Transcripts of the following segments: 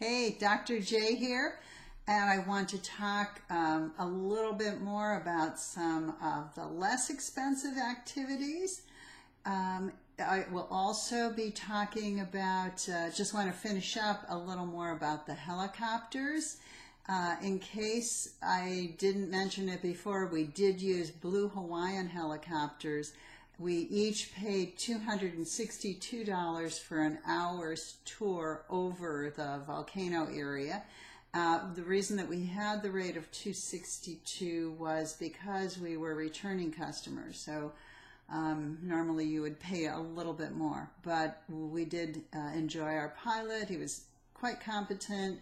Hey, Dr. J here, and I want to talk a little bit more about some of the less expensive activities. I will also be talking about, just want to finish up a little more about the helicopters. In case I didn't mention it before, we did use Blue Hawaiian helicopters. We each paid $262 for an hour's tour over the volcano area. The reason that we had the rate of $262 was because we were returning customers. So normally you would pay a little bit more, but we did enjoy our pilot. He was quite competent,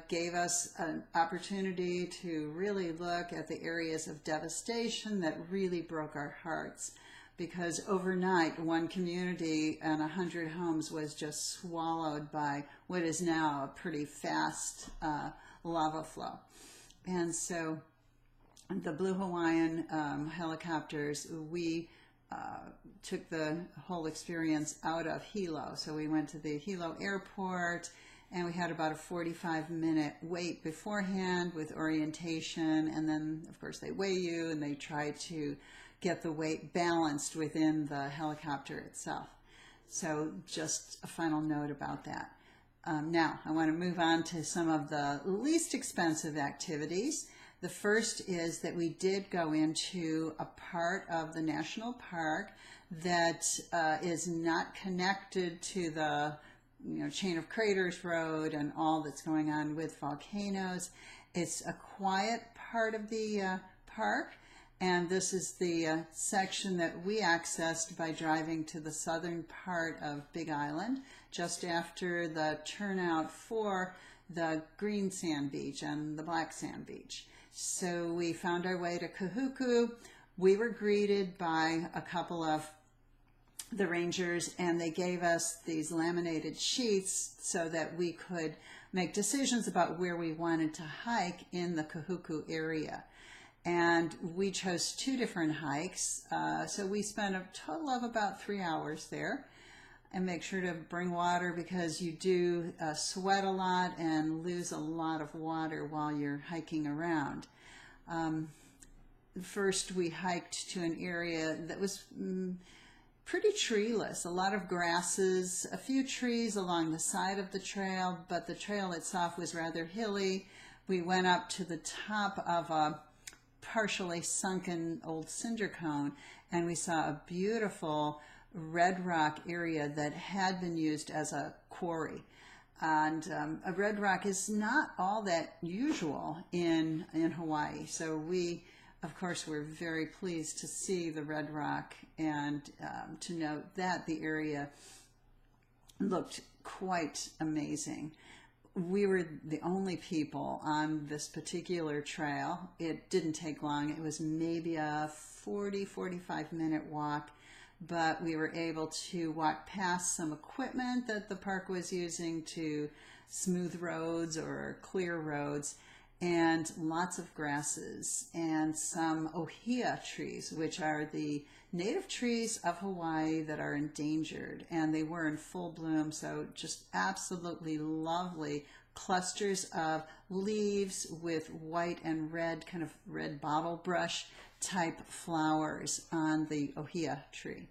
gave us an opportunity to really look at the areas of devastation that really broke our hearts. Because overnight, one community and 100 homes was just swallowed by what is now a pretty fast lava flow. And so the Blue Hawaiian helicopters, we took the whole experience out of Hilo. So we went to the Hilo airport, and we had about a 45-minute wait beforehand with orientation. And then, of course, they weigh you, and they try to get the weight balanced within the helicopter itself. So just a final note about that. Now, I want to move on to some of the least expensive activities. The first is that we did go into a part of the national park that is not connected to the chain of craters road and all that's going on with volcanoes. It's a quiet part of the park. And this is the section that we accessed by driving to the southern part of Big Island, just after the turnout for the green sand beach and the black sand beach. So we found our way to Kahuku. We were greeted by a couple of the rangers, and they gave us these laminated sheets so that we could make decisions about where we wanted to hike in the Kahuku area. And we chose two different hikes, so we spent a total of about 3 hours there. And make sure to bring water, because you do sweat a lot and lose a lot of water while you're hiking around. First, we hiked to an area that was pretty treeless, a lot of grasses, a few trees along the side of the trail, but the trail itself was rather hilly. We went up to the top of a partially sunken old cinder cone, and we saw a beautiful red rock area that had been used as a quarry. And a red rock is not all that usual in Hawaii. So we, of course, were very pleased to see the red rock and to note that the area looked quite amazing. We were the only people on this particular trail. It didn't take long. It was maybe a 45 minute walk, but we were able to walk past some equipment that the park was using to smooth roads or clear roads, and lots of grasses and some ohia trees, which are the native trees of Hawaii that are endangered, and they were in full bloom. So just absolutely lovely clusters of leaves with white and red, kind of red bottle brush type flowers on the ohia tree.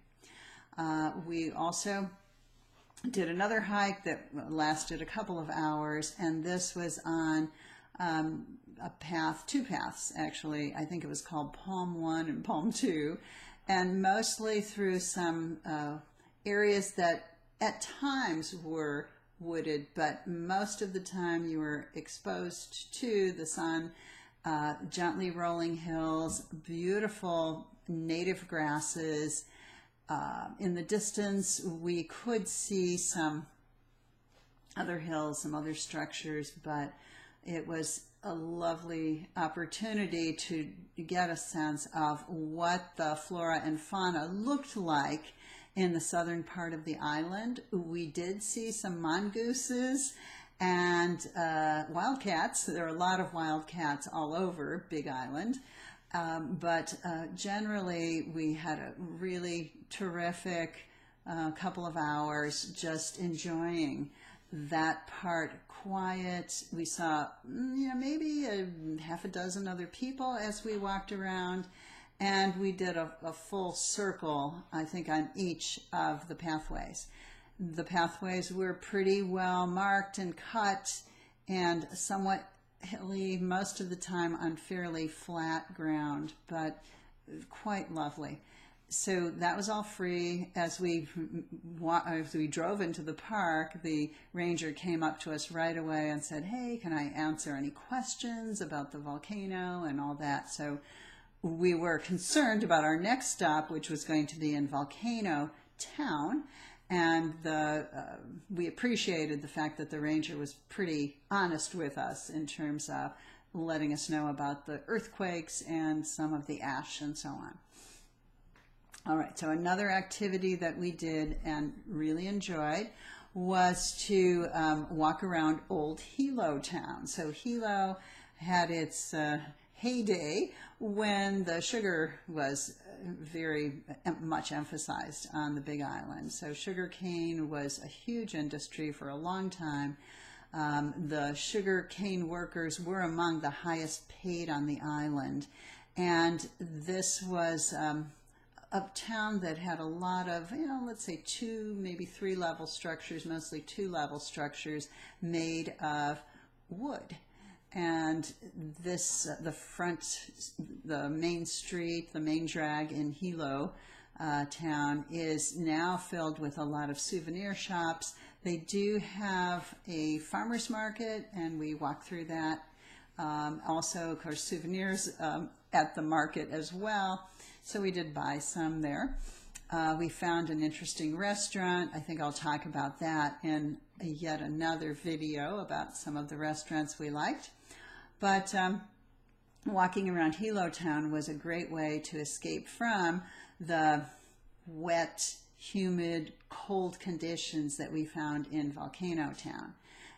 We also did another hike that lasted a couple of hours, and this was on a path, two paths actually. I think it was called Palm 1 and Palm 2, and mostly through some areas that at times were wooded, but most of the time you were exposed to the sun, gently rolling hills, beautiful native grasses. In the distance, we could see some other hills, some other structures, but it was a lovely opportunity to get a sense of what the flora and fauna looked like in the southern part of the island. We did see some mongooses and wildcats. There are a lot of wildcats all over Big Island. But generally, we had a really terrific couple of hours just enjoying that part quiet. We saw, maybe half a dozen other people as we walked around, and we did a full circle, I think, on each of the pathways. The pathways were pretty well marked and cut and somewhat hilly, most of the time on fairly flat ground, but quite lovely. So that was all free. As we drove into the park, the ranger came up to us right away and said, "Hey, can I answer any questions about the volcano and all that?" So we were concerned about our next stop, which was going to be in Volcano Town, and we appreciated the fact that the ranger was pretty honest with us in terms of letting us know about the earthquakes and some of the ash and so on. All right, so another activity that we did and really enjoyed was to walk around old Hilo town. So Hilo had its heyday when the sugar was very much emphasized on the Big Island. So sugar cane was a huge industry for a long time. The sugar cane workers were among the highest paid on the island, and this was a town that had a lot of, let's say 2, maybe 3 level structures, mostly 2 level structures made of wood. And this, the main street, the main drag in Hilo town is now filled with a lot of souvenir shops. They do have a farmer's market, and we walked through that. Also, of course, souvenirs at the market as well. So we did buy some there. We found an interesting restaurant. I think I'll talk about that in yet another video about some of the restaurants we liked. But walking around Hilo town was a great way to escape from the wet, humid, cold conditions that we found in Volcano town.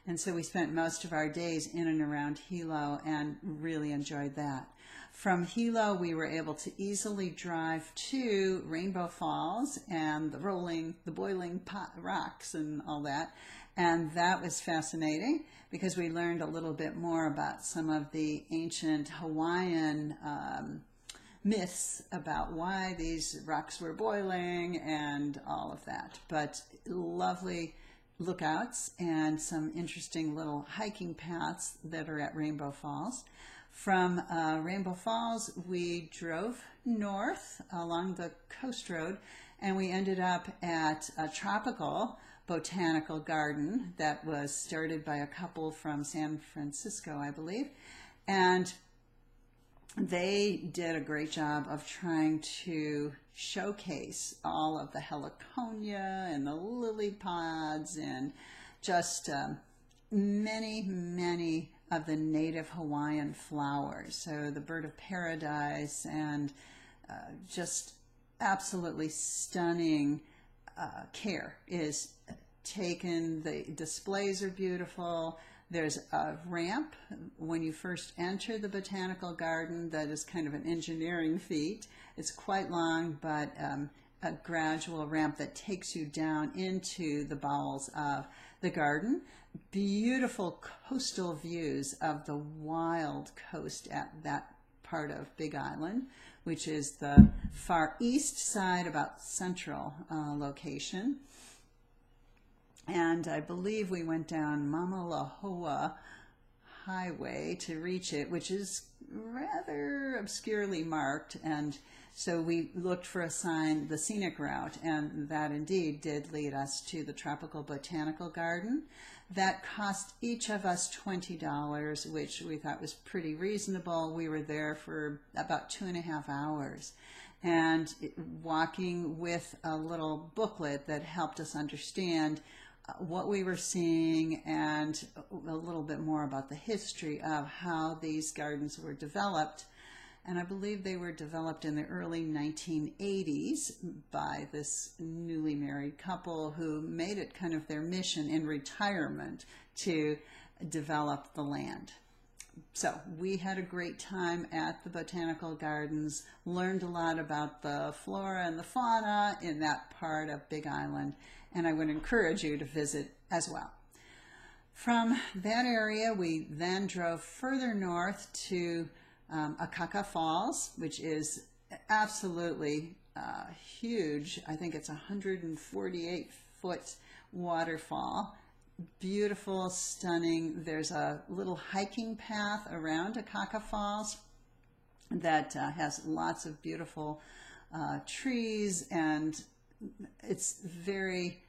And so we spent most of our days in and around Hilo and really enjoyed that. From Hilo, we were able to easily drive to Rainbow Falls and the boiling pot rocks and all that. And that was fascinating because we learned a little bit more about some of the ancient Hawaiian myths about why these rocks were boiling and all of that. But lovely lookouts and some interesting little hiking paths that are at Rainbow Falls. From Rainbow Falls, we drove north along the coast road, and we ended up at a tropical botanical garden that was started by a couple from San Francisco, I believe. And they did a great job of trying to showcase all of the heliconia and the lily pods and just many, many of the native Hawaiian flowers. So the bird of paradise and just absolutely stunning care is taken. The displays are beautiful. There's a ramp when you first enter the botanical garden that is kind of an engineering feat. It's quite long, but a gradual ramp that takes you down into the bowels of the garden. Beautiful coastal views of the wild coast at that part of Big Island, which is the far east side, about central location. And I believe we went down Mauna Kea Highway to reach it, which is rather obscurely marked. And so we looked for a sign, the scenic route, and that indeed did lead us to the Tropical Botanical Garden. That cost each of us $20, which we thought was pretty reasonable. We were there for about 2.5 hours. And walking with a little booklet that helped us understand what we were seeing and a little bit more about the history of how these gardens were developed. And I believe they were developed in the early 1980s by this newly married couple who made it kind of their mission in retirement to develop the land. So we had a great time at the botanical gardens, learned a lot about the flora and the fauna in that part of Big Island, and I would encourage you to visit as well. From that area, we then drove further north to Akaka Falls, which is absolutely huge. I think it's a 148-foot waterfall. Beautiful, stunning. There's a little hiking path around Akaka Falls that has lots of beautiful trees, and it's very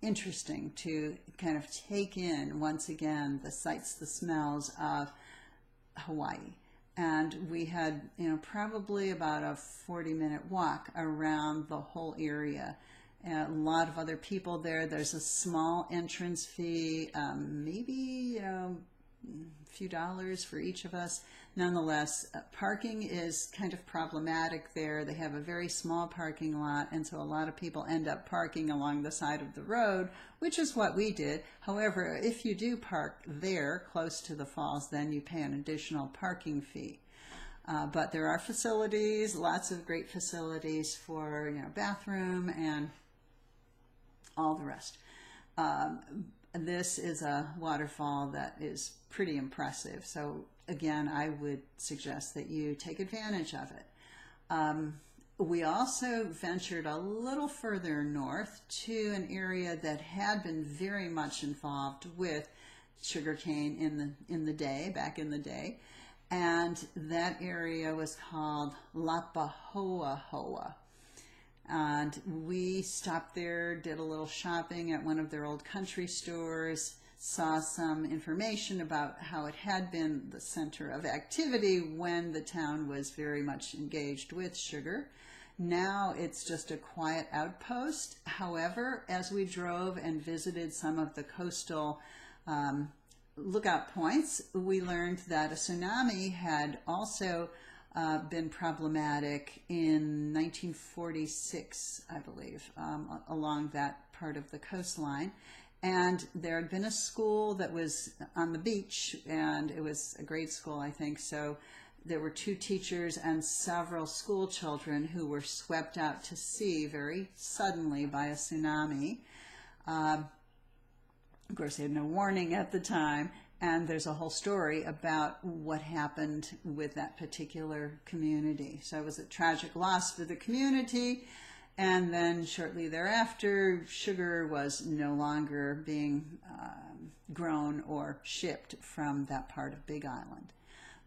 interesting to kind of take in once again the sights, the smells of Hawaii. And we had, probably about a 40-minute walk around the whole area. A lot of other people there. There's a small entrance fee, maybe, a few dollars for each of us. Nonetheless, parking is kind of problematic there. They have a very small parking lot, and so a lot of people end up parking along the side of the road, which is what we did. However, if you do park there close to the falls, then you pay an additional parking fee. But there are facilities, lots of great facilities for bathroom and all the rest. This is a waterfall that is pretty impressive. So again, I would suggest that you take advantage of it. We also ventured a little further north to an area that had been very much involved with sugarcane back in the day. And that area was called Lapahoahoa. And we stopped there, did a little shopping at one of their old country stores, saw some information about how it had been the center of activity when the town was very much engaged with sugar. Now it's just a quiet outpost. However, as we drove and visited some of the coastal lookout points, we learned that a tsunami had also been problematic in 1946, I believe, along that part of the coastline. And there had been a school that was on the beach, and it was a grade school, I think. So there were 2 teachers and several school children who were swept out to sea very suddenly by a tsunami. Of course, they had no warning at the time. And there's a whole story about what happened with that particular community. So it was a tragic loss for the community. And then shortly thereafter, sugar was no longer being grown or shipped from that part of Big Island.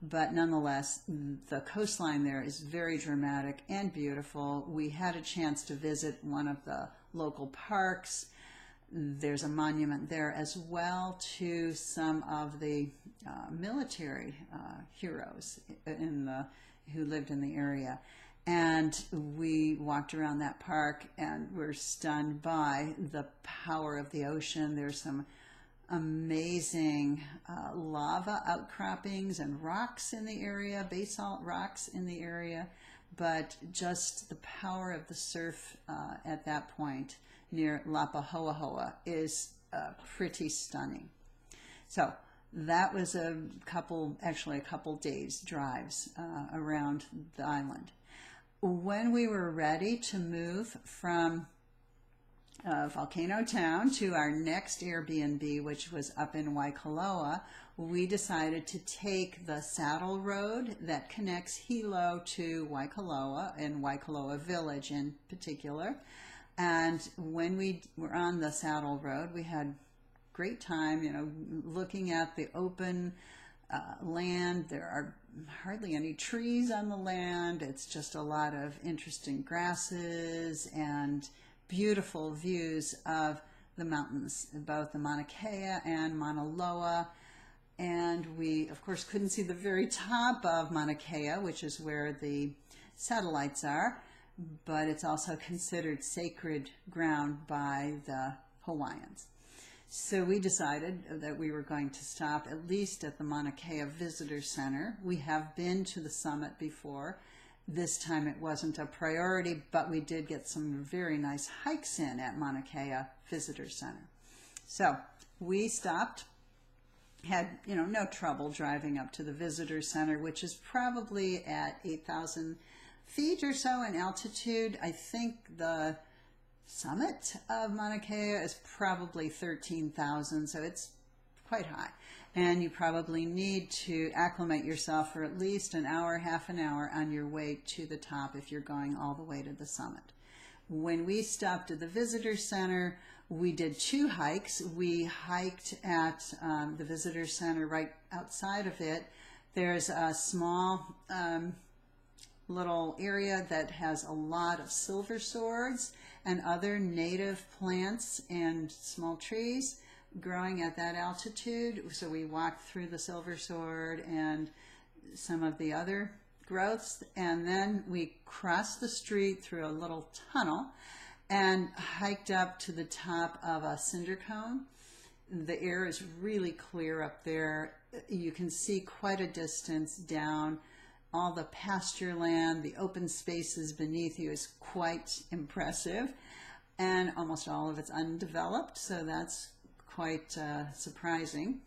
But nonetheless, the coastline there is very dramatic and beautiful. We had a chance to visit one of the local parks. There's a monument there as well to some of the military heroes who lived in the area. And we walked around that park and were stunned by the power of the ocean. There's some amazing lava outcroppings and rocks in the area, basalt rocks in the area, but just the power of the surf at that point near Lapahoahoa is pretty stunning. So that was a couple days drives around the island. When we were ready to move from Volcano Town to our next Airbnb, which was up in Waikoloa, we decided to take the saddle road that connects Hilo to Waikoloa, and Waikoloa Village in particular. And when we were on the saddle road, we had great time, looking at the open land. There are hardly any trees on the land. It's just a lot of interesting grasses and beautiful views of the mountains, both the Mauna Kea and Mauna Loa. And we, of course, couldn't see the very top of Mauna Kea, which is where the satellites are, but it's also considered sacred ground by the Hawaiians. So we decided that we were going to stop at least at the Mauna Kea Visitor Center. We have been to the summit before. This time it wasn't a priority, but we did get some very nice hikes in at Mauna Kea Visitor Center. So we stopped, had no trouble driving up to the Visitor Center, which is probably at 8,000 feet or so in altitude. I think the summit of Mauna Kea is probably 13,000, so it's quite high. And you probably need to acclimate yourself for at least an hour, half an hour on your way to the top if you're going all the way to the summit. When we stopped at the visitor center, we did 2 hikes. We hiked at the visitor center right outside of it. There's a small little area that has a lot of silverswords and other native plants and small trees growing at that altitude. So we walked through the silversword and some of the other growths, and then we crossed the street through a little tunnel and hiked up to the top of a cinder cone. The air is really clear up there. You can see quite a distance down. All the pasture land, the open spaces beneath you is quite impressive, and almost all of it's undeveloped, so that's quite surprising.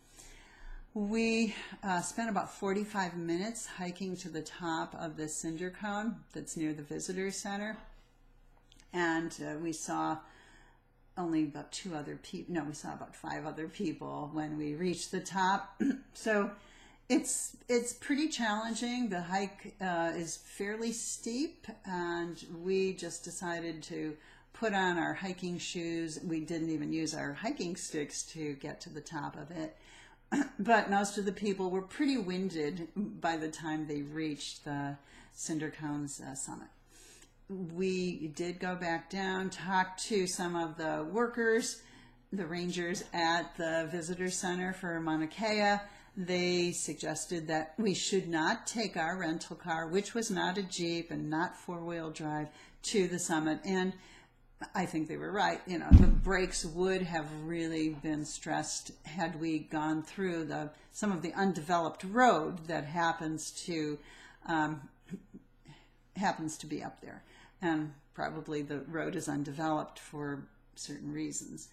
We spent about 45 minutes hiking to the top of the cinder cone that's near the visitor center, and we saw only about 2 other people. No, we saw about 5 other people when we reached the top. So it's pretty challenging. The hike is fairly steep, and we just decided to put on our hiking shoes. We didn't even use our hiking sticks to get to the top of it. But most of the people were pretty winded by the time they reached the cinder cone's summit. We did go back down, talk to some of the workers, the rangers at the visitor center for Mauna Kea. They suggested that we should not take our rental car, which was not a Jeep and not 4-wheel drive, to the summit. And I think they were right. You know, the brakes would have really been stressed had we gone through some of the undeveloped road that happens to be up there. And probably the road is undeveloped for certain reasons.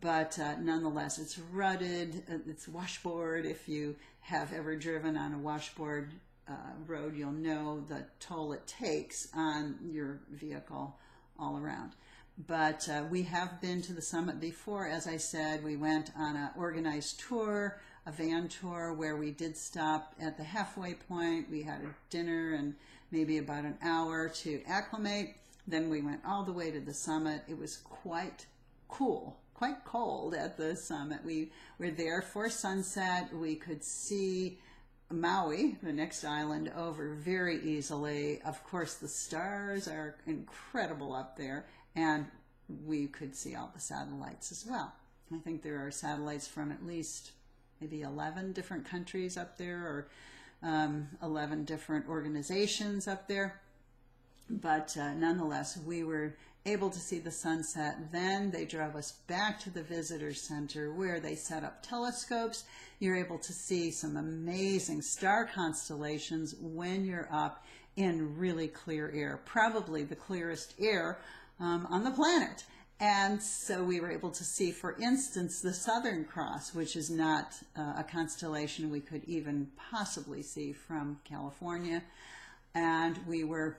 But nonetheless, it's rutted, it's washboard. If you have ever driven on a washboard road, you'll know the toll it takes on your vehicle all around. But we have been to the summit before. As I said, we went on an organized tour, a van tour, where we did stop at the halfway point. We had a dinner and maybe about an hour to acclimate. Then we went all the way to the summit. It was quite cool, quite cold at the summit. We were there for sunset. We could see Maui, the next island over, very easily. Of course, the stars are incredible up there, and we could see all the satellites as well. I think there are satellites from at least maybe 11 different countries up there, or 11 different organizations up there. But nonetheless, we were able to see the sunset. Then they drove us back to the visitor center, where they set up telescopes. You're able to see some amazing star constellations when you're up in really clear air, probably the clearest air on the planet. And so we were able to see, for instance, the Southern Cross, which is not a constellation we could even possibly see from California. And we were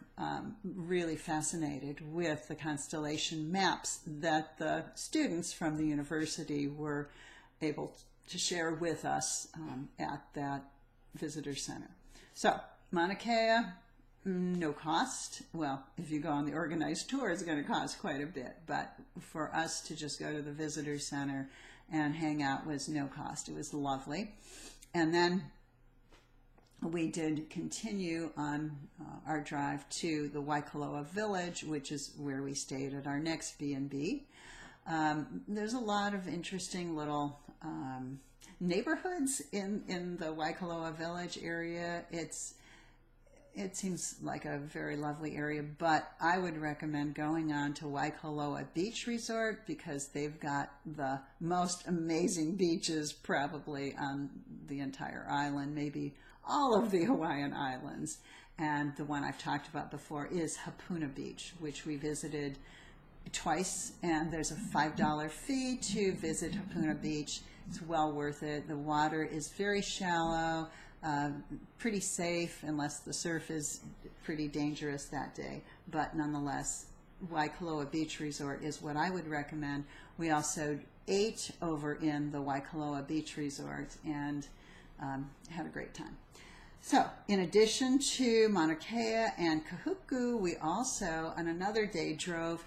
really fascinated with the constellation maps that the students from the university were able to share with us at that visitor center. So Mauna Kea, no cost. Well, if you go on the organized tour, it's going to cost quite a bit. But for us to just go to the visitor center and hang out was no cost. It was lovely. And then we did continue on our drive to the Waikoloa village, which is where we stayed at our next B&B. There's a lot of interesting little neighborhoods in the Waikoloa village area. It seems like a very lovely area, but I would recommend going on to Waikoloa Beach Resort, because they've got the most amazing beaches probably on the entire island, maybe all of the Hawaiian Islands. And the one I've talked about before is Hapuna Beach, which we visited twice, and there's a $5 fee to visit Hapuna Beach. It's well worth it. The water is very shallow, pretty safe, unless the surf is pretty dangerous that day. But nonetheless, Waikoloa Beach Resort is what I would recommend. We also ate over in the Waikoloa Beach Resort and had a great time. So, in addition to Mauna Kea and Kahuku, we also, on another day, drove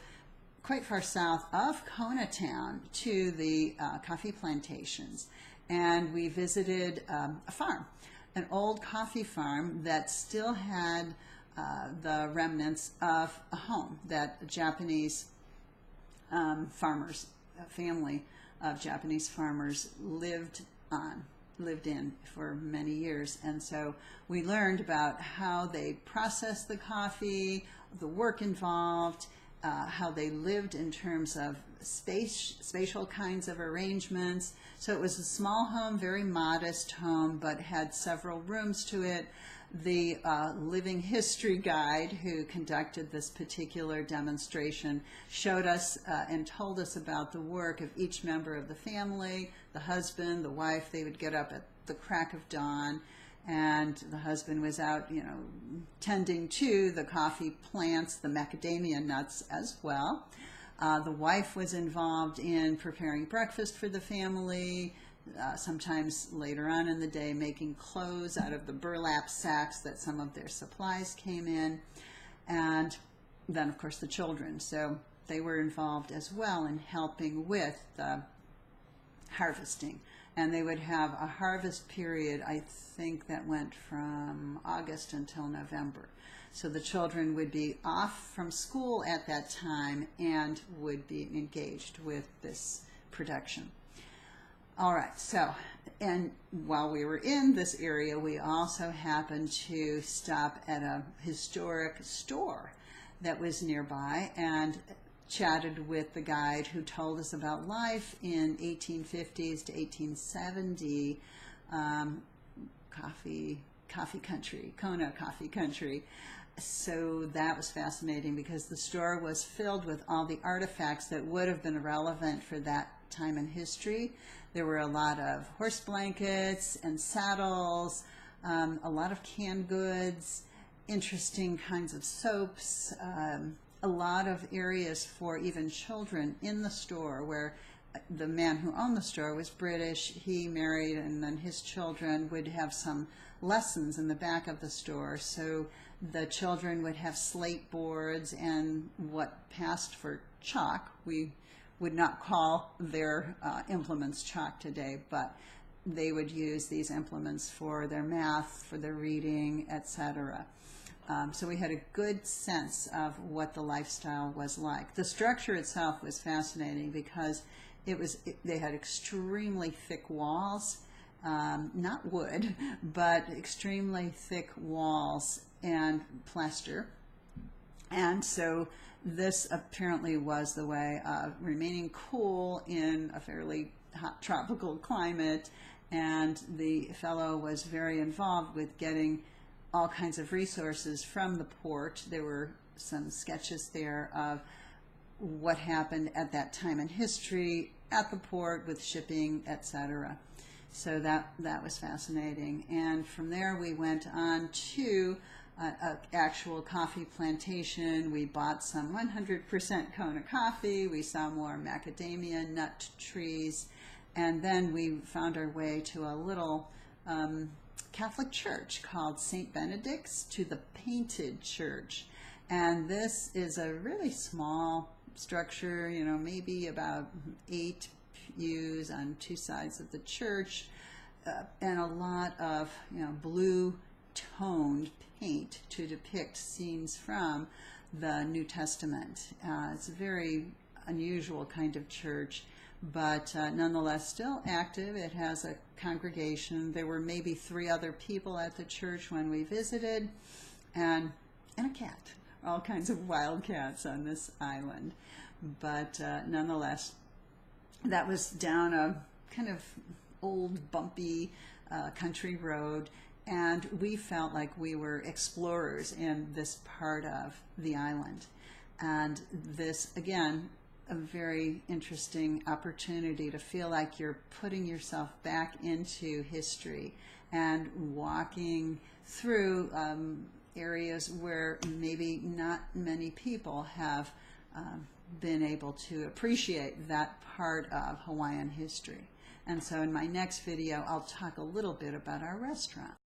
quite far south of Kona Town to the coffee plantations. And we visited a farm, an old coffee farm that still had the remnants of a home that Japanese farmers, a family of Japanese farmers lived in for many years. And so we learned about how they processed the coffee, the work involved, how they lived in terms of spatial kinds of arrangements. So it was a small home, very modest home, but had several rooms to it. The living history guide who conducted this particular demonstration showed us and told us about the work of each member of the family, the husband, the wife. They would get up at the crack of dawn, and the husband was out, tending to the coffee plants, the macadamia nuts as well. The wife was involved in preparing breakfast for the family, sometimes later on in the day making clothes out of the burlap sacks that some of their supplies came in, and then of course the children. So they were involved as well in helping with the harvesting. And they would have a harvest period, I think, that went from August until November. So the children would be off from school at that time and would be engaged with this production. All right, so, and while we were in this area, we also happened to stop at a historic store that was nearby and chatted with the guide who told us about life in 1850s to 1870 coffee country, Kona coffee country. So that was fascinating because the store was filled with all the artifacts that would have been relevant for that time in history. There were a lot of horse blankets and saddles, a lot of canned goods, interesting kinds of soaps, a lot of areas for even children in the store, where the man who owned the store was British. He married, and then his children would have some lessons in the back of the store. So the children would have slate boards and what passed for chalk. We would not call their implements chalk today, but they would use these implements for their math, for their reading, etc. So we had a good sense of what the lifestyle was like. The structure itself was fascinating because they had extremely thick walls, not wood, but extremely thick walls and plaster. And so this apparently was the way of remaining cool in a fairly hot tropical climate. And the fellow was very involved with getting all kinds of resources from the port. There were some sketches there of what happened at that time in history at the port with shipping, etc. So that was fascinating. And from there we went on to an actual coffee plantation. We bought some 100% Kona coffee. We saw more macadamia nut trees. And then we found our way to a little Catholic church called St. Benedict's, to the Painted Church. And this is a really small structure, maybe about 8 pews on 2 sides of the church, and a lot of blue toned paint to depict scenes from the New Testament. It's a very unusual kind of church, but nonetheless still active. It has a congregation. There were maybe 3 other people at the church when we visited, and a cat. All kinds of wild cats on this island. But nonetheless, that was down a kind of old, bumpy country road, and we felt like we were explorers in this part of the island. And this, again, a very interesting opportunity to feel like you're putting yourself back into history and walking through areas where maybe not many people have been able to appreciate that part of Hawaiian history. And so in my next video, I'll talk a little bit about our restaurant.